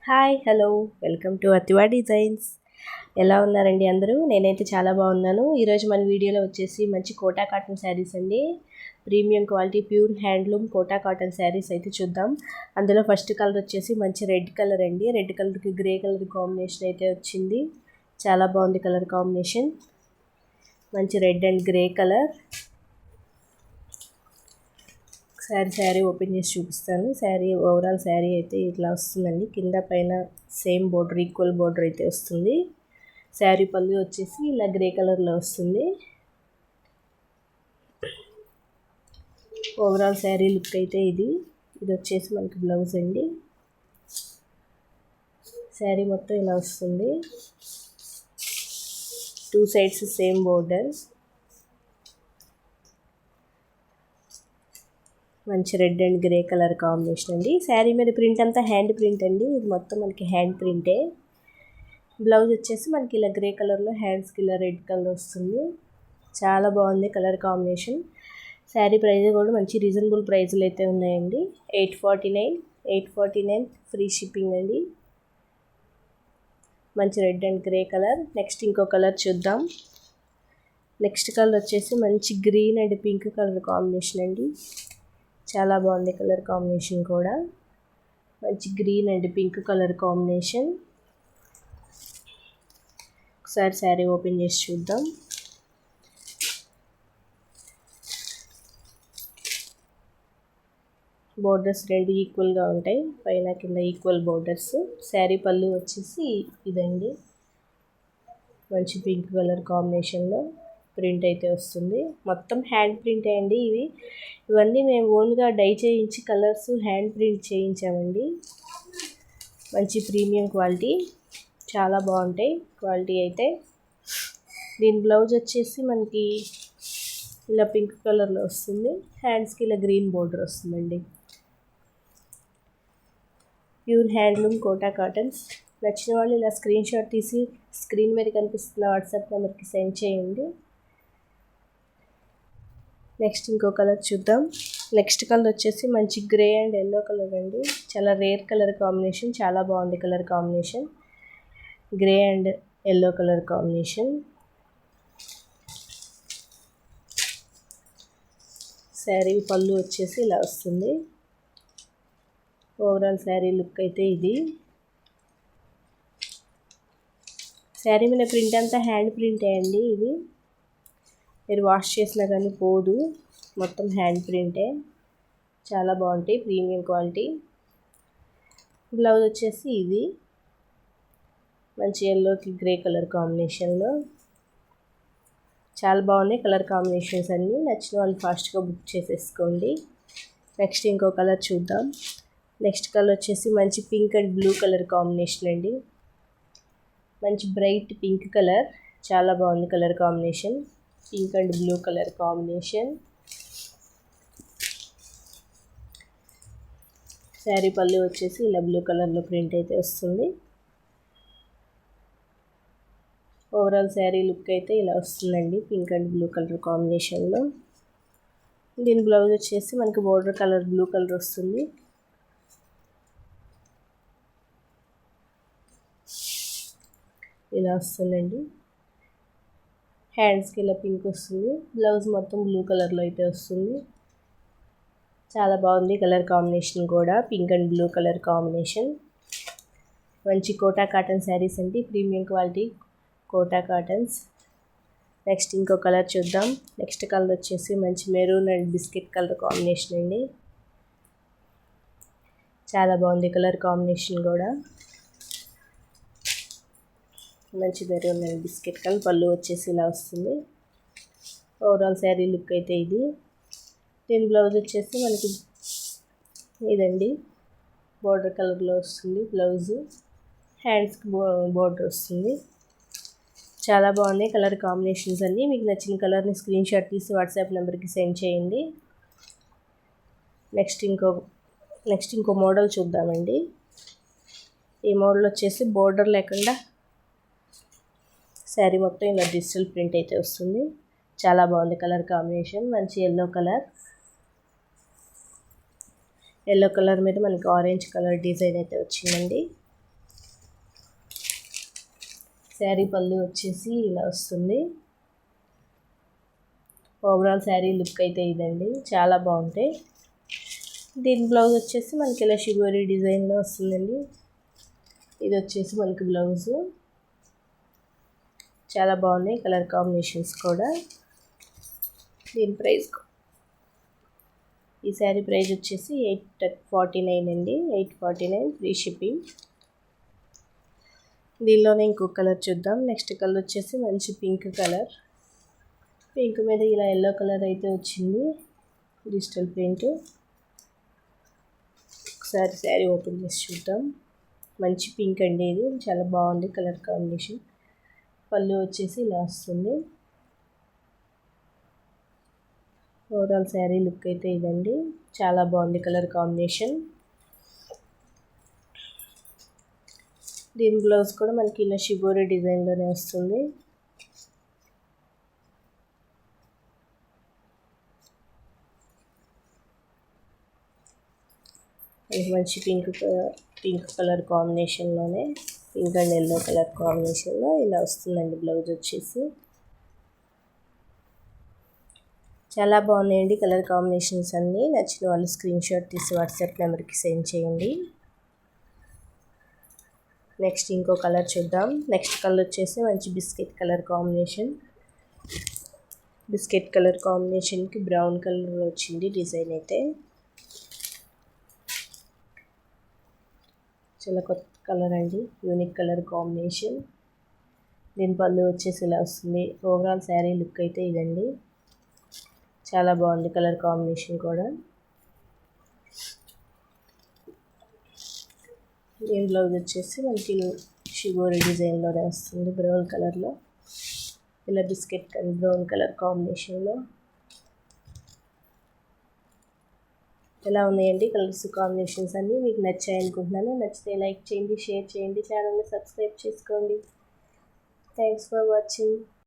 Hi hello welcome to Athiva designs. ఎలా ఉన్నారండి అందరూ? నేనైతే చాలా బాగున్నాను. ఈరోజు మన వీడియోలో వచ్చేసి మంచి కోటా కాటన్ శారీస్ అండి. Premium quality pure handloom Kota cotton saris అయితే చూద్దాం. అందులో ఫస్ట్ కలర్ వచ్చేసి మంచి రెడ్ కలర్ అండి. రెడ్ కలర్కి గ్రే కలర్ కాంబినేషన్ అయితే వచ్చింది. చాలా బాగుంది కలర్ కాంబినేషన్. మంచి red and grey colour. Sari open చేసి చూపిస్తాను. ఓవరాల్ శారీ అయితే ఇట్లా వస్తుందండి. కింద పైన సేమ్ బోర్డర్, ఈక్వల్ బోర్డర్ అయితే వస్తుంది. శారీ పళ్ళు వచ్చేసి ఇలా గ్రే కలర్లో వస్తుంది. ఓవరాల్ శారీ లుక్ అయితే ఇది వచ్చేసి మనకి బ్లౌజ్ అండి. శారీ మొత్తం ఇలా వస్తుంది. 2 సైడ్స్ సేమ్ బోర్డర్. మంచి red and grey colour combination అండి. శారీ మీద ప్రింట్ అంతా హ్యాండ్ ప్రింట్ అండి. ఇది మొత్తం మనకి హ్యాండ్ ప్రింటే. బ్లౌజ్ వచ్చేసి మనకి ఇలా గ్రే కలర్లో హ్యాండ్స్కి ఇలా రెడ్ కలర్ వస్తుంది. చాలా బాగుంది కలర్ కాంబినేషన్. శారీ ప్రైస్ కూడా మంచి రీజనబుల్ ప్రైస్లు అయితే ఉన్నాయండి. 849 ఫ్రీ షిప్పింగ్ అండి. మంచి red and grey colour. Next ఇంకో కలర్ చూద్దాం. నెక్స్ట్ కలర్ వచ్చేసి మంచి green and pink colour combination అండి. చాలా బాగుంది కలర్ కాంబినేషన్ కూడా. మంచి green and pink colour combination. ఒకసారి శారీ ఓపెన్ చేసి చూద్దాం. బోర్డర్స్ రెండు ఈక్వల్గా ఉంటాయి. పైన కింద ఈక్వల్ బోర్డర్స్. శారీ పళ్ళు వచ్చేసి ఇదండి. మంచి పింక్ కలర్ కాంబినేషన్లో ప్రింట్ అయితే వస్తుంది. మొత్తం హ్యాండ్ ప్రింట్ అండి. ఇవన్నీ మేము ఓన్గా డై చేయించి కలర్స్ హ్యాండ్ ప్రింట్ చేయించామండి. మంచి ప్రీమియం క్వాలిటీ, చాలా బాగుంటాయి క్వాలిటీ అయితే. దీని బ్లౌజ్ వచ్చేసి మనకి ఇలా పింక్ కలర్లో వస్తుంది. హ్యాండ్స్కి ఇలా గ్రీన్ బోర్డర్ వస్తుందండి. Pure handloom Kota cottons. నచ్చిన వాళ్ళు ఇలా స్క్రీన్ షాట్ తీసి స్క్రీన్ మీద కనిపిస్తున్న వాట్సాప్ నెంబర్కి సెండ్ చేయండి. నెక్స్ట్ ఇంకో కలర్ చూద్దాం. నెక్స్ట్ కలర్ వచ్చేసి మంచి గ్రే అండ్ ఎల్లో కలర్ అండి. చాలా రేర్ కలర్ కాంబినేషన్. చాలా బాగుంది colour combination. Grey and yellow colour combination. Sari పళ్ళు వచ్చేసి ఇలా వస్తుంది. ఓవరాల్ శారీ లుక్ అయితే ఇది. శారీ మీద ప్రింట్ అంతా హ్యాండ్ ప్రింటే అండి. ఇది మీరు వాష్ చేసినా కానీ పోదు. మొత్తం హ్యాండ్ ప్రింటే. చాలా బాగుంటాయి, ప్రీమియం క్వాలిటీ. బ్లౌజ్ వచ్చేసి ఇది మంచి ఎల్లోకి గ్రే కలర్ కాంబినేషన్లో. చాలా బాగున్నాయి కలర్ కాంబినేషన్స్ అన్నీ. నచ్చిన వాళ్ళు ఫాస్ట్గా బుక్ చేసేసుకోండి. నెక్స్ట్ ఇంకో కలర్ చూద్దాం. నెక్స్ట్ కలర్ వచ్చేసి మంచి pink and blue colour combination అండి. మంచి బ్రైట్ పింక్ కలర్. చాలా బాగుంది colour combination. Pink and blue colour combination. Sari పళ్ళు వచ్చేసి ఇలా బ్లూ కలర్లో ప్రింట్ అయితే వస్తుంది. ఓవరాల్ శారీ లుక్ అయితే ఇలా వస్తుందండి, పింక్ అండ్ బ్లూ కలర్ కాంబినేషన్లో. దీని బ్లౌజ్ వచ్చేసి మనకి బోర్డర్ కలర్ బ్లూ కలర్ వస్తుంది. ఇలా వస్తుందండి. హ్యాండ్స్కి ఇలా పింక్ వస్తుంది. బ్లౌజ్ మొత్తం బ్లూ కలర్లో అయితే వస్తుంది. చాలా బాగుంది కలర్ కాంబినేషన్ కూడా. Pink and blue colour combination. మంచి కోటా కాటన్ శారీస్ అండి. Premium quality Kota cottons. Next ఇంకో కలర్ చూద్దాం. నెక్స్ట్ కలర్ వచ్చేసి మంచి maroon and biscuit colour combination అండి. చాలా బాగుంది కలర్ కాంబినేషన్ కూడా. మంచి మెరూన్ అండ్ బిస్కెట్ కలర్. పళ్ళు వచ్చేసి ఇలా వస్తుంది. ఓవరాల్ శారీ లుక్ అయితే ఇది. దీని బ్లౌజ్ వచ్చేసి మనకి ఇదండి, బోర్డర్ కలర్లో వస్తుంది బ్లౌజ్. హ్యాండ్స్కి బోర్డర్ వస్తుంది. చాలా బాగున్నాయి కలర్ కాంబినేషన్స్ అన్నీ. మీకు నచ్చిన కలర్ని స్క్రీన్ షాట్ తీసి వాట్సాప్ నెంబర్కి సెండ్ చేయండి. నెక్స్ట్ ఇంకో మోడల్ చూద్దామండి. ఈ మోడల్ వచ్చేసి బోర్డర్ లేకుండా శారీ మొత్తం ఇలా డిజిటల్ ప్రింట్ అయితే వస్తుంది. చాలా బాగుంది కలర్ కాంబినేషన్. మంచి ఎల్లో కలర్. ఎల్లో కలర్ మీద మనకి ఆరెంజ్ కలర్ డిజైన్ అయితే వచ్చిందండి. శారీ పళ్ళు వచ్చేసి ఇలా వస్తుంది. ఓవరాల్ శారీ లుక్ అయితే ఇదండి, చాలా బాగుంటాయి. దీని బ్లౌజ్ వచ్చేసి మనకి ఇలా షిబోరి డిజైన్లో వస్తుందండి. ఇది వచ్చేసి మనకి బ్లౌజు, చాలా బాగున్నాయి కలర్ కాంబినేషన్స్ కూడా. దీని ప్రైస్, ఈ శారీ ప్రైస్ వచ్చేసి 849 అండి, 849 ఫ్రీ షిప్పింగ్. దీనిలోనే ఇంకొక కలర్ చూద్దాం. నెక్స్ట్ కలర్ వచ్చేసి మంచి పింక్ కలర్. పింక్ మీద ఇలా ఎల్లో కలర్ అయితే వచ్చింది, డిజిటల్ ప్రింట్. ఒకసారి శారీ ఓపెన్ చేసి చూద్దాం. మంచి పింక్ అండి, ఇది చాలా బాగుంది కలర్ కాంబినేషన్. పళ్ళు వచ్చేసి ఇలా వస్తుంది. ఓవరాల్ శారీ లుక్ అయితే ఇదండి, చాలా బాగుంది కలర్ కాంబినేషన్. దీని బ్లౌజ్ కూడా మనకి ఇలా షిబోరి డిజైన్లోనే వస్తుంది. మంచి పింక్ కలర్ కాంబినేషన్లోనే, పింక్ అండ్ ఎల్లో కలర్ కాంబినేషన్లో ఇలా వస్తుందండి బ్లౌజ్ వచ్చేసి. చాలా బాగున్నాయండి కలర్ కాంబినేషన్స్ అన్నీ. నచ్చిన వాళ్ళు స్క్రీన్ షాట్ తీసి వాట్సాప్ నెంబర్కి సెండ్ చేయండి. నెక్స్ట్ ఇంకో కలర్ చూద్దాం. నెక్స్ట్ కలర్ వచ్చేసి మంచి biscuit colour combination. Biscuit colour కాంబినేషన్కి బ్రౌన్ కలర్ వచ్చింది డిజైన్ అయితే. చాలా కొత్త కలర్ అండి, యూనిక్ కలర్ కాంబినేషన్. దీని పళ్ళు వచ్చేసి ఇలా వస్తుంది. ఓవరాల్ శారీ లుక్ అయితే ఇదండి, చాలా బాగుంది కలర్ కాంబినేషన్ కూడా. దీని బ్లౌజ్ వచ్చేసి మనకి షిబోరి డిజైన్లోనే వస్తుంది, బ్రౌన్ కలర్లో, ఇలా బిస్కెట్ కలర్ బ్రౌన్ కలర్ కాంబినేషన్లో. ఎలా ఉన్నాయండి కలర్స్ కాంబినేషన్స్ అన్నీ? మీకు నచ్చాయి అనుకుంటున్నాను. నచ్చితే లైక్ చేయండి, షేర్ చేయండి, ఛానల్ని సబ్స్క్రైబ్ చేసుకోండి. Thanks for watching.